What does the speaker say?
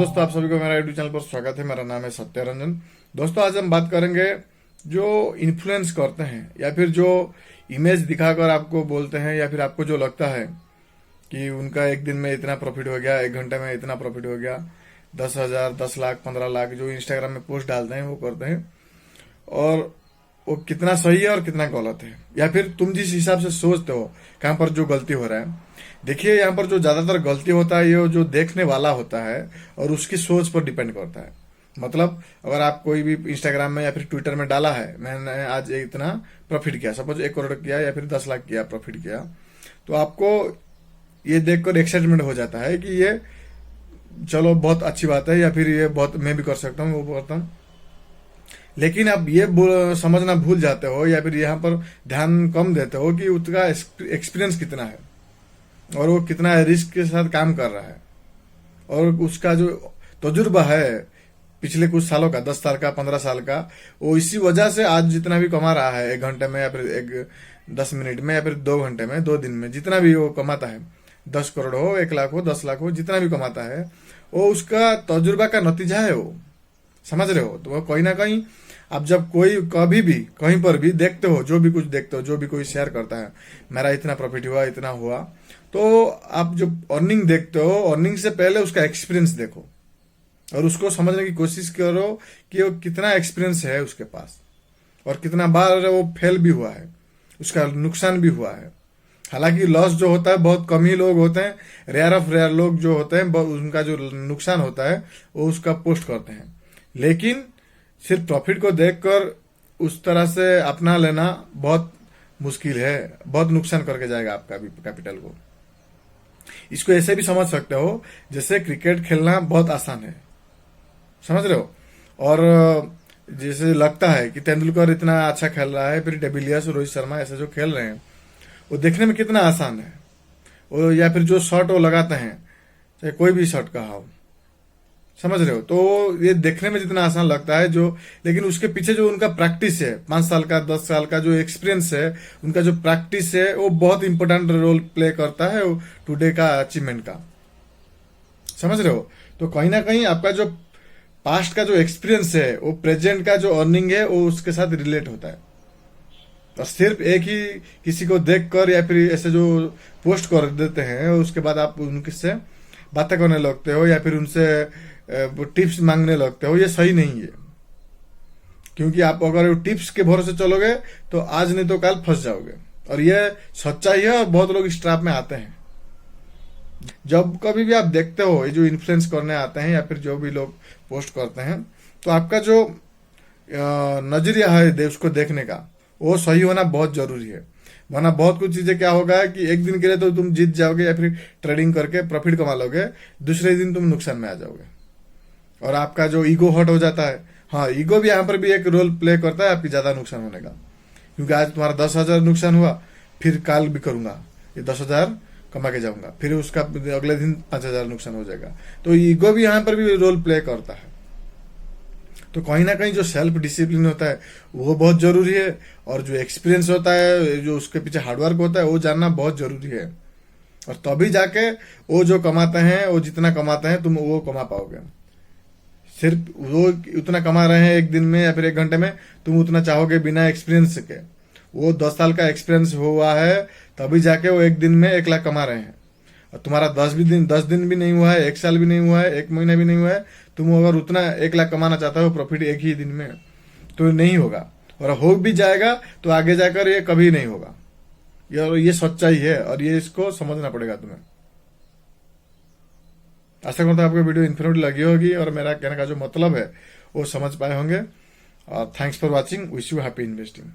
दोस्तों, आप सभी को मेरा यूट्यूब चैनल पर स्वागत है। मेरा नाम है सत्य रंजन। दोस्तों, आज हम बात करेंगे जो इन्फ्लुएंस करते हैं या फिर जो इमेज दिखाकर आपको बोलते हैं या फिर आपको जो लगता है कि उनका एक दिन में इतना प्रॉफिट हो गया, एक घंटे में इतना प्रॉफिट हो गया, 10,000, 10 लाख, 15 लाख, जो इंस्टाग्राम में पोस्ट डालते हैं वो करते हैं, और वो कितना सही है और कितना गलत है, या फिर तुम जिस हिसाब से सोचते हो कहाँ पर जो गलती हो रहा है। देखिए, यहाँ पर जो ज्यादातर गलती होता है ये जो देखने वाला होता है और उसकी सोच पर डिपेंड करता है। मतलब अगर आप कोई भी इंस्टाग्राम में या फिर ट्विटर में डाला है, मैंने आज इतना प्रॉफिट किया, सपोज 1 करोड़ किया या फिर 10 लाख किया प्रॉफिट किया, तो आपको ये देखकर एक्साइटमेंट हो जाता है कि ये चलो बहुत अच्छी बात है, या फिर ये बहुत मैं भी कर सकता हूँ, वो करता हूँ। लेकिन आप ये समझना भूल जाते हो या फिर यहाँ पर ध्यान कम देते हो कि उसका एक्सपीरियंस कितना है और वो कितना रिस्क के साथ काम कर रहा है, और उसका जो तजुर्बा है पिछले कुछ सालों का, 10 साल का, 15 साल का, वो इसी वजह से आज जितना भी कमा रहा है, 1 घंटे में या फिर 10 मिनट में या फिर 2 घंटे में, 2 दिन में, जितना भी वो कमाता है, 10 करोड़ हो, 1 लाख हो, 10 लाख हो, जितना भी कमाता है, वो उसका तजुर्बा का नतीजा है। वो समझ रहे हो? तो वो कहीं ना कहीं आप जब कोई कभी भी कहीं पर भी देखते हो, जो भी कुछ देखते हो, जो भी कोई शेयर करता है, मेरा इतना प्रॉफिट हुआ, इतना हुआ, तो आप जो अर्निंग देखते हो, अर्निंग से पहले उसका एक्सपीरियंस देखो और उसको समझने की कोशिश करो कि वो कितना एक्सपीरियंस है उसके पास और कितना बार वो फेल भी हुआ है, उसका नुकसान भी हुआ है। हालांकि लॉस जो होता है बहुत कम ही लोग होते हैं, रेयर ऑफ रेयर लोग जो होते हैं, उनका जो नुकसान होता है वो उसका पोस्ट करते हैं। लेकिन सिर्फ प्रॉफिट को देखकर उस तरह से अपना लेना बहुत मुश्किल है, बहुत नुकसान करके जाएगा आपका भी कैपिटल को। इसको ऐसे भी समझ सकते हो जैसे क्रिकेट खेलना बहुत आसान है, समझ रहे हो? और जैसे लगता है कि तेंदुलकर इतना अच्छा खेल रहा है, फिर डिविलियर्स, रोहित शर्मा ऐसे जो खेल रहे हैं, वो देखने में कितना आसान है। वो या फिर जो शॉट वो लगाते हैं, चाहे कोई भी शॉट का हो, समझ रहे हो? तो ये देखने में जितना आसान लगता है जो, लेकिन उसके पीछे जो उनका प्रैक्टिस है, 5 साल का, 10 साल का जो एक्सपीरियंस है, उनका जो प्रैक्टिस है, वो बहुत इंपॉर्टेंट रोल प्ले करता है टुडे का अचीवमेंट का। समझ रहे हो? तो कहीं ना कहीं आपका जो पास्ट का जो एक्सपीरियंस है, वो प्रेजेंट का जो अर्निंग है, वो उसके साथ रिलेट होता है। और सिर्फ एक ही किसी को देखकर या फिर ऐसे जो पोस्ट कर देते हैं, उसके बाद आप उनसे बातें करने लगते हो या फिर उनसे टिप्स मांगने लगते हो, ये सही नहीं है। क्योंकि आप अगर टिप्स के भरोसे चलोगे तो आज नहीं तो कल फंस जाओगे, और ये सच्चाई है। और बहुत लोग इस ट्रैप में आते हैं। जब कभी भी आप देखते हो ये जो इन्फ्लुएंस करने आते हैं या फिर जो भी लोग पोस्ट करते हैं, तो आपका जो नजरिया है उसको देखने का, वो सही होना बहुत जरूरी है। वरना बहुत कुछ चीजें क्या होगा कि एक दिन के लिए तो तुम जीत जाओगे या फिर ट्रेडिंग करके प्रॉफिट कमा लोगे, दूसरे दिन तुम नुकसान में आ जाओगे और आपका जो ईगो हर्ट हो जाता है। हाँ, ईगो भी यहाँ पर भी एक रोल प्ले करता है आपकी ज्यादा नुकसान होने का। क्योंकि आज तुम्हारा 10,000 नुकसान हुआ, फिर काल भी करूंगा, ये 10,000 कमा के जाऊंगा, फिर उसका अगले दिन 5,000 नुकसान हो जाएगा। तो ईगो भी यहाँ पर भी रोल प्ले करता है। तो कहीं ना कहीं जो सेल्फ डिसिप्लिन होता है वो बहुत जरूरी है, और जो एक्सपीरियंस होता है, जो उसके पीछे हार्डवर्क होता है, वो जानना बहुत जरूरी है। और तभी जाके वो जो कमाते हैं, वो जितना कमाते हैं तुम वो कमा पाओगे। सिर्फ वो उतना कमा रहे हैं एक दिन में या फिर 1 घंटे में, तुम उतना चाहोगे बिना एक्सपीरियंस के? वो 10 साल का एक्सपीरियंस हुआ है तभी जाके वो एक दिन में 1 लाख कमा रहे हैं, और तुम्हारा 10 दिन भी नहीं हुआ है, 1 साल भी नहीं हुआ है, 1 महीना भी नहीं हुआ है। तुम अगर उतना 1 लाख कमाना चाहते हो प्रॉफिट एक ही दिन में, तो नहीं होगा। और हो भी जाएगा तो आगे जाकर ये कभी नहीं होगा। ये सच्चाई है और ये इसको समझना पड़ेगा तुम्हें। आशा करता हूं आपको वीडियो इन्फॉर्मेटिव लगी होगी और मेरा कहने का जो मतलब है वो समझ पाए होंगे। और thanks for watching. Wish you happy investing.